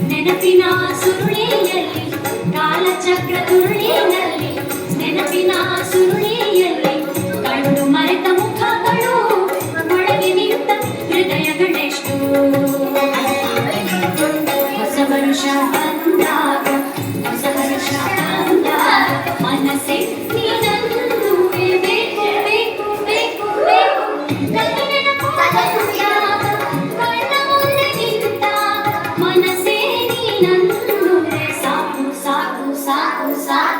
ನೆನಪಿನ ಸುರುಳಿಯಲ್ಲಿ ಕಾಲಚಕ್ರ ತುರುಳಿನಲ್ಲಿ ನೆನಪಿನ ಸುರುಳಿಯಲ್ಲಿ ಕಂಡು ಮರೆತ ಮುಖಗಳು ಒಳಗೆ ನಿಂತ ಹೃದಯಗಳೆಷ್ಟು ಹೊಸ ವರುಷ ಬಂದಾಗ ಹೊಸ ವರುಷ ಬಂದಾಗ ಮನಸ್ಸೆ ನೀನನ್ನು ಬೇಕು ಬೇಕು ಬೇಕು ಬೇಕು ಸಾಕು ಸಾಕು ಸಾಕು ಸಾಕು